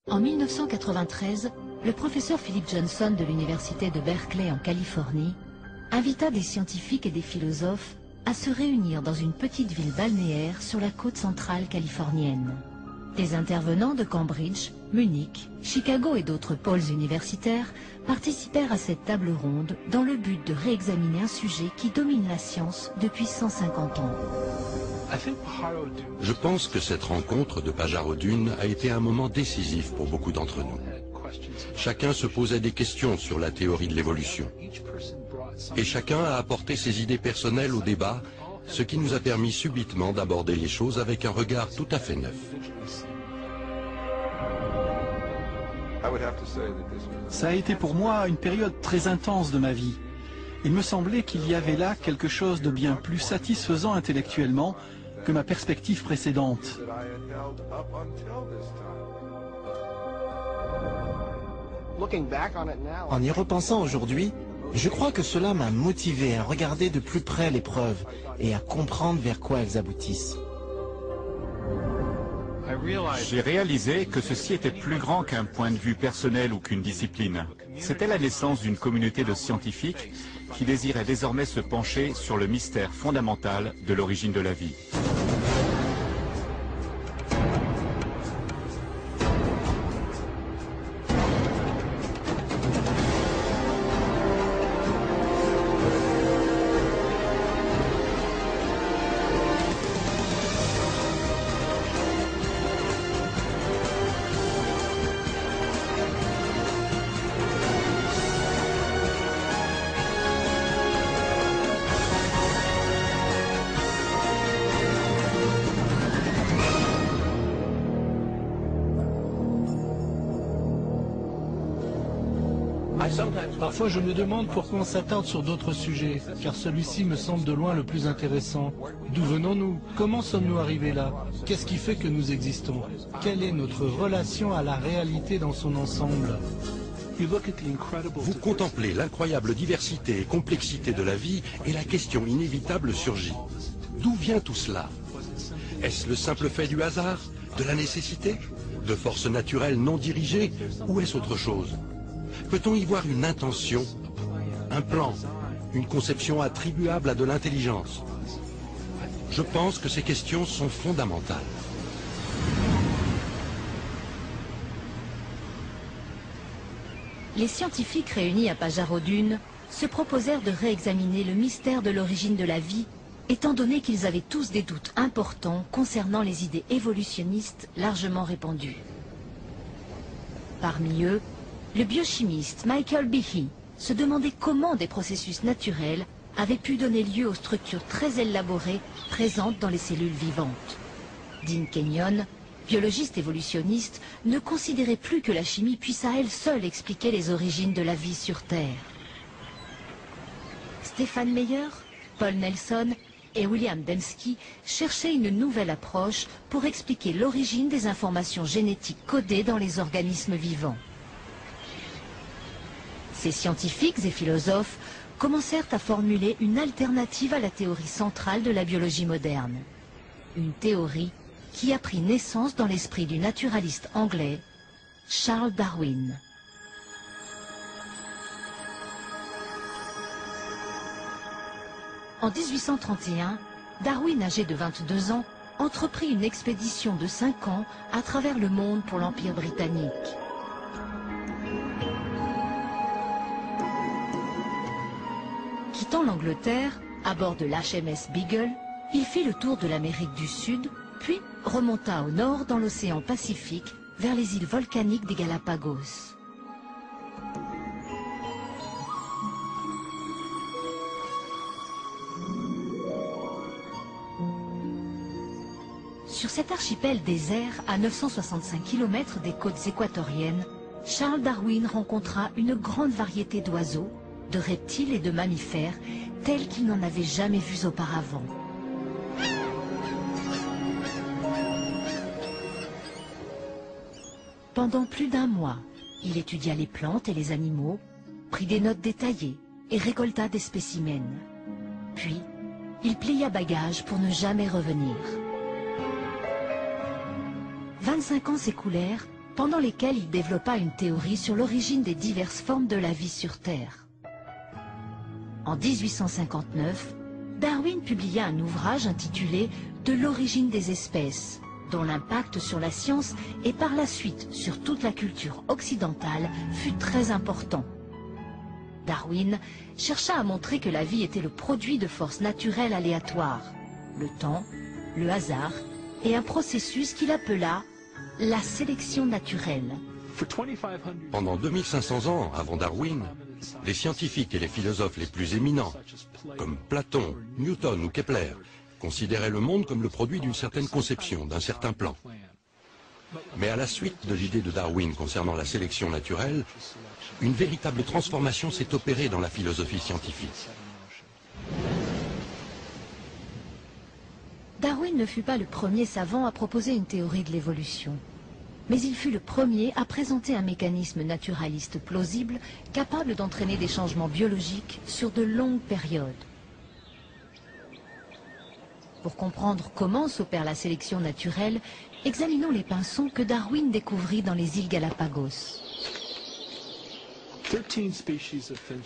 En 1993, le professeur Philip Johnson de l'université de Berkeley en Californie invita des scientifiques et des philosophes à se réunir dans une petite ville balnéaire sur la côte centrale californienne. Des intervenants de Cambridge, Munich, Chicago et d'autres pôles universitaires participèrent à cette table ronde dans le but de réexaminer un sujet qui domine la science depuis 150 ans. Je pense que cette rencontre de Pajaroddin a été un moment décisif pour beaucoup d'entre nous. Chacun se posait des questions sur la théorie de l'évolution. Et chacun a apporté ses idées personnelles au débat, ce qui nous a permis subitement d'aborder les choses avec un regard tout à fait neuf. Ça a été pour moi une période très intense de ma vie. Il me semblait qu'il y avait là quelque chose de bien plus satisfaisant intellectuellement que ma perspective précédente. En y repensant aujourd'hui, je crois que cela m'a motivé à regarder de plus près les preuves et à comprendre vers quoi elles aboutissent. J'ai réalisé que ceci était plus grand qu'un point de vue personnel ou qu'une discipline. C'était la naissance d'une communauté de scientifiques qui désiraient désormais se pencher sur le mystère fondamental de l'origine de la vie. Parfois je me demande pourquoi on s'attarde sur d'autres sujets, car celui-ci me semble de loin le plus intéressant. D'où venons-nous? Comment sommes-nous arrivés là? Qu'est-ce qui fait que nous existons? Quelle est notre relation à la réalité dans son ensemble? Vous contemplez l'incroyable diversité et complexité de la vie et la question inévitable surgit. D'où vient tout cela? Est-ce le simple fait du hasard? De la nécessité? De forces naturelles non dirigées? Ou est-ce autre chose? Peut-on y voir une intention, un plan, une conception attribuable à de l'intelligence? Je pense que ces questions sont fondamentales. Les scientifiques réunis à Pajaroddin se proposèrent de réexaminer le mystère de l'origine de la vie, étant donné qu'ils avaient tous des doutes importants concernant les idées évolutionnistes largement répandues. Parmi eux, le biochimiste Michael Behe se demandait comment des processus naturels avaient pu donner lieu aux structures très élaborées présentes dans les cellules vivantes. Dean Kenyon, biologiste évolutionniste, ne considérait plus que la chimie puisse à elle seule expliquer les origines de la vie sur Terre. Stephen Meyer, Paul Nelson et William Dembski cherchaient une nouvelle approche pour expliquer l'origine des informations génétiques codées dans les organismes vivants. Ces scientifiques et philosophes commencèrent à formuler une alternative à la théorie centrale de la biologie moderne. Une théorie qui a pris naissance dans l'esprit du naturaliste anglais Charles Darwin. En 1831, Darwin, âgé de 22 ans, entreprit une expédition de 5 ans à travers le monde pour l'Empire britannique. Quittant l'Angleterre, à bord de l'HMS Beagle, il fit le tour de l'Amérique du Sud, puis remonta au nord dans l'océan Pacifique, vers les îles volcaniques des Galapagos. Sur cet archipel désert, à 965 km des côtes équatoriennes, Charles Darwin rencontra une grande variété d'oiseaux, de reptiles et de mammifères, tels qu'il n'en avait jamais vus auparavant. Pendant plus d'un mois, il étudia les plantes et les animaux, prit des notes détaillées et récolta des spécimens. Puis, il plia bagages pour ne jamais revenir. 25 ans s'écoulèrent pendant lesquelles il développa une théorie sur l'origine des diverses formes de la vie sur Terre. En 1859, Darwin publia un ouvrage intitulé « De l'origine des espèces », dont l'impact sur la science et par la suite sur toute la culture occidentale fut très important. Darwin chercha à montrer que la vie était le produit de forces naturelles aléatoires, le temps, le hasard et un processus qu'il appela la sélection naturelle. Pendant 2500 ans avant Darwin, les scientifiques et les philosophes les plus éminents, comme Platon, Newton ou Kepler, considéraient le monde comme le produit d'une certaine conception, d'un certain plan. Mais à la suite de l'idée de Darwin concernant la sélection naturelle, une véritable transformation s'est opérée dans la philosophie scientifique. Darwin ne fut pas le premier savant à proposer une théorie de l'évolution, mais il fut le premier à présenter un mécanisme naturaliste plausible capable d'entraîner des changements biologiques sur de longues périodes. Pour comprendre comment s'opère la sélection naturelle, examinons les pinsons que Darwin découvrit dans les îles Galapagos.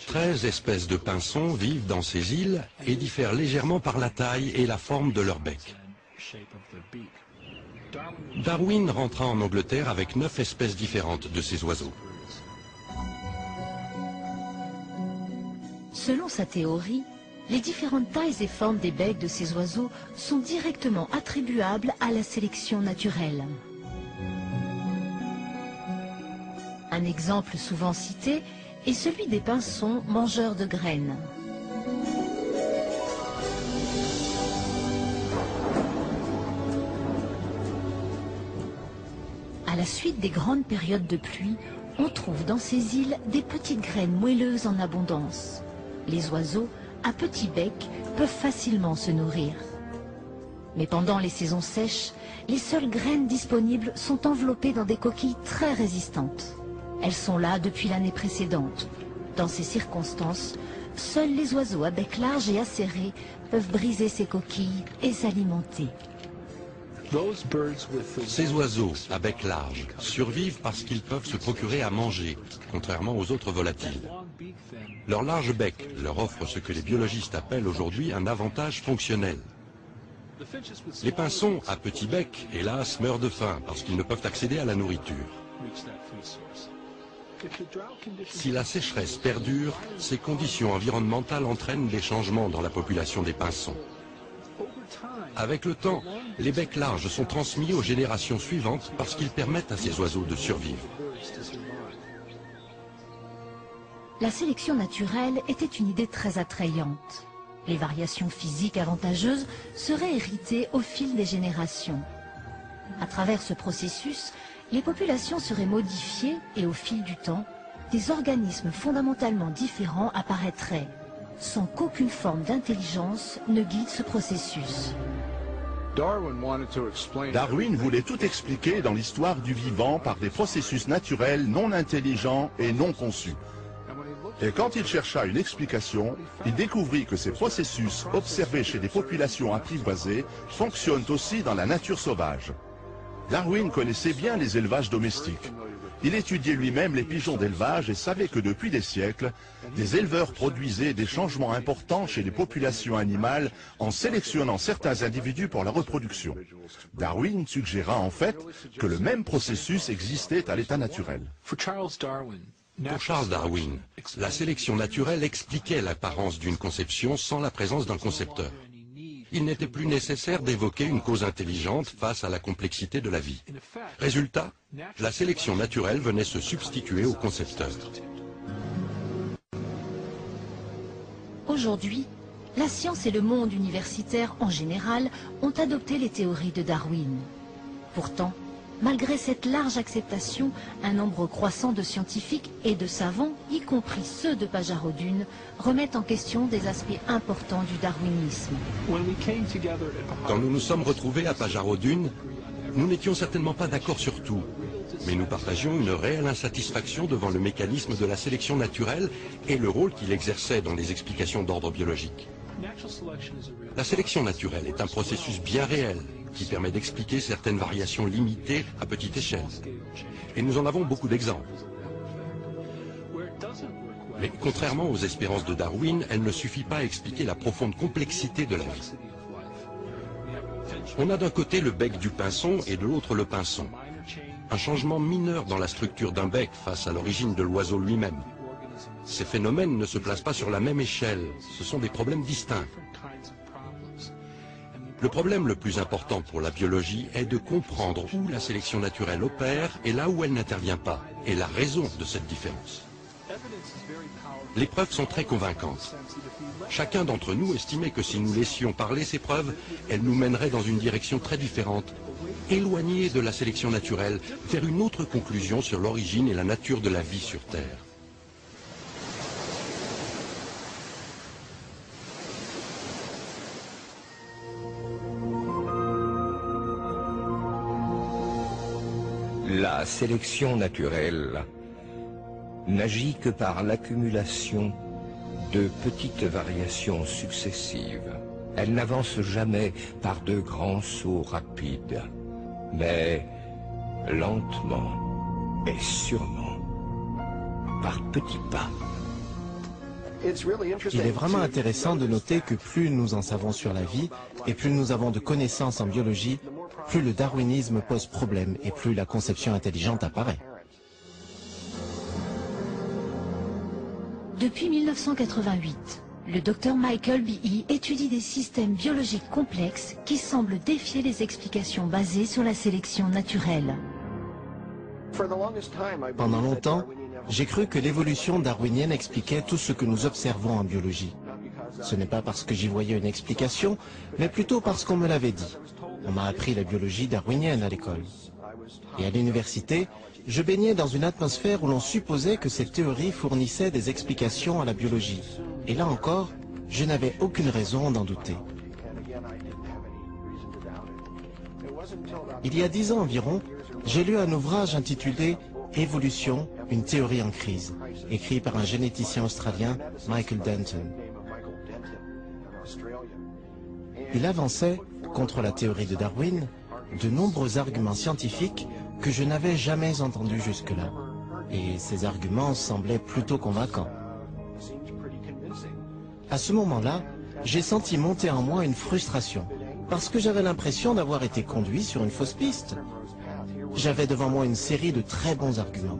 13 espèces de pinsons vivent dans ces îles et diffèrent légèrement par la taille et la forme de leur bec. Darwin rentra en Angleterre avec 9 espèces différentes de ces oiseaux. Selon sa théorie, les différentes tailles et formes des becs de ces oiseaux sont directement attribuables à la sélection naturelle. Un exemple souvent cité est celui des pinsons mangeurs de graines. À la suite des grandes périodes de pluie, on trouve dans ces îles des petites graines moelleuses en abondance. Les oiseaux, à petit bec, peuvent facilement se nourrir. Mais pendant les saisons sèches, les seules graines disponibles sont enveloppées dans des coquilles très résistantes. Elles sont là depuis l'année précédente. Dans ces circonstances, seuls les oiseaux à bec large et acéré peuvent briser ces coquilles et s'alimenter. Ces oiseaux à bec large survivent parce qu'ils peuvent se procurer à manger, contrairement aux autres volatiles. Leur large bec leur offre ce que les biologistes appellent aujourd'hui un avantage fonctionnel. Les pinsons à petit bec, hélas, meurent de faim parce qu'ils ne peuvent accéder à la nourriture. Si la sécheresse perdure, ces conditions environnementales entraînent des changements dans la population des pinsons. Avec le temps, les becs larges sont transmis aux générations suivantes parce qu'ils permettent à ces oiseaux de survivre. La sélection naturelle était une idée très attrayante. Les variations physiques avantageuses seraient héritées au fil des générations. À travers ce processus, les populations seraient modifiées et au fil du temps, des organismes fondamentalement différents apparaîtraient, sans qu'aucune forme d'intelligence ne guide ce processus. Darwin voulait tout expliquer dans l'histoire du vivant par des processus naturels non intelligents et non conçus. Et quand il chercha une explication, il découvrit que ces processus observés chez des populations apprivoisées fonctionnent aussi dans la nature sauvage. Darwin connaissait bien les élevages domestiques. Il étudiait lui-même les pigeons d'élevage et savait que depuis des siècles, des éleveurs produisaient des changements importants chez les populations animales en sélectionnant certains individus pour la reproduction. Darwin suggéra en fait que le même processus existait à l'état naturel. Pour Charles Darwin, la sélection naturelle expliquait l'apparence d'une conception sans la présence d'un concepteur. Il n'était plus nécessaire d'évoquer une cause intelligente face à la complexité de la vie. Résultat, la sélection naturelle venait se substituer au concepteur. Aujourd'hui, la science et le monde universitaire en général ont adopté les théories de Darwin. Pourtant, malgré cette large acceptation, un nombre croissant de scientifiques et de savants, y compris ceux de Pajarot-Dune, remettent en question des aspects importants du darwinisme. Quand nous nous sommes retrouvés à Pajarot-Dune, nous n'étions certainement pas d'accord sur tout, mais nous partagions une réelle insatisfaction devant le mécanisme de la sélection naturelle et le rôle qu'il exerçait dans les explications d'ordre biologique. La sélection naturelle est un processus bien réel qui permet d'expliquer certaines variations limitées à petite échelle. Et nous en avons beaucoup d'exemples. Mais contrairement aux espérances de Darwin, elle ne suffit pas à expliquer la profonde complexité de la vie. On a d'un côté le bec du pinson et de l'autre le pinson. Un changement mineur dans la structure d'un bec face à l'origine de l'oiseau lui-même. Ces phénomènes ne se placent pas sur la même échelle, ce sont des problèmes distincts. Le problème le plus important pour la biologie est de comprendre où la sélection naturelle opère et là où elle n'intervient pas, et la raison de cette différence. Les preuves sont très convaincantes. Chacun d'entre nous estimait que si nous laissions parler ces preuves, elles nous mèneraient dans une direction très différente, éloignée de la sélection naturelle, vers une autre conclusion sur l'origine et la nature de la vie sur Terre. La sélection naturelle n'agit que par l'accumulation de petites variations successives. Elle n'avance jamais par de grands sauts rapides, mais lentement et sûrement, par petits pas. Il est vraiment intéressant de noter que plus nous en savons sur la vie et plus nous avons de connaissances en biologie, plus le darwinisme pose problème et plus la conception intelligente apparaît. Depuis 1988, le docteur Michael B.E. étudie des systèmes biologiques complexes qui semblent défier les explications basées sur la sélection naturelle. Pendant longtemps, j'ai cru que l'évolution darwinienne expliquait tout ce que nous observons en biologie. Ce n'est pas parce que j'y voyais une explication, mais plutôt parce qu'on me l'avait dit. On m'a appris la biologie darwinienne à l'école. Et à l'université, je baignais dans une atmosphère où l'on supposait que cette théorie fournissait des explications à la biologie. Et là encore, je n'avais aucune raison d'en douter. Il y a 10 ans environ, j'ai lu un ouvrage intitulé « Évolution, une théorie en crise », écrit par un généticien australien, Michael Denton. Il avançait, contre la théorie de Darwin, de nombreux arguments scientifiques que je n'avais jamais entendus jusque-là. Et ces arguments semblaient plutôt convaincants. À ce moment-là, j'ai senti monter en moi une frustration, parce que j'avais l'impression d'avoir été conduit sur une fausse piste. J'avais devant moi une série de très bons arguments.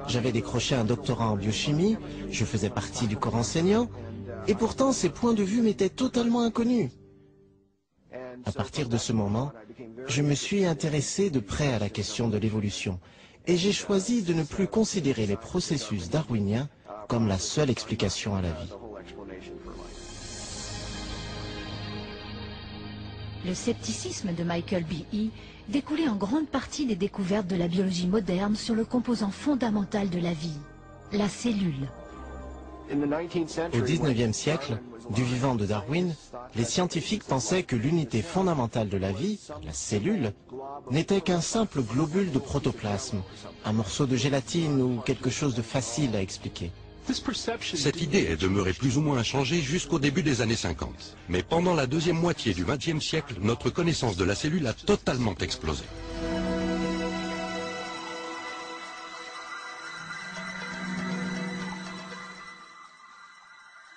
J'avais décroché un doctorat en biochimie, je faisais partie du corps enseignant, et pourtant ces points de vue m'étaient totalement inconnus. À partir de ce moment, je me suis intéressé de près à la question de l'évolution, et j'ai choisi de ne plus considérer les processus darwiniens comme la seule explication à la vie. Le scepticisme de Michael B.E. découlait en grande partie des découvertes de la biologie moderne sur le composant fondamental de la vie, la cellule. Au XIXe siècle, du vivant de Darwin, les scientifiques pensaient que l'unité fondamentale de la vie, la cellule, n'était qu'un simple globule de protoplasme, un morceau de gélatine ou quelque chose de facile à expliquer. Cette idée est demeurée plus ou moins inchangée jusqu'au début des années 50. Mais pendant la deuxième moitié du XXe siècle, notre connaissance de la cellule a totalement explosé.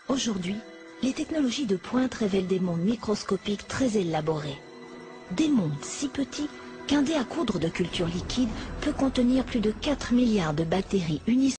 Aujourd'hui, les technologies de pointe révèlent des mondes microscopiques très élaborés. Des mondes si petits qu'un dé à coudre de culture liquide peut contenir plus de 4 milliards de bactéries unies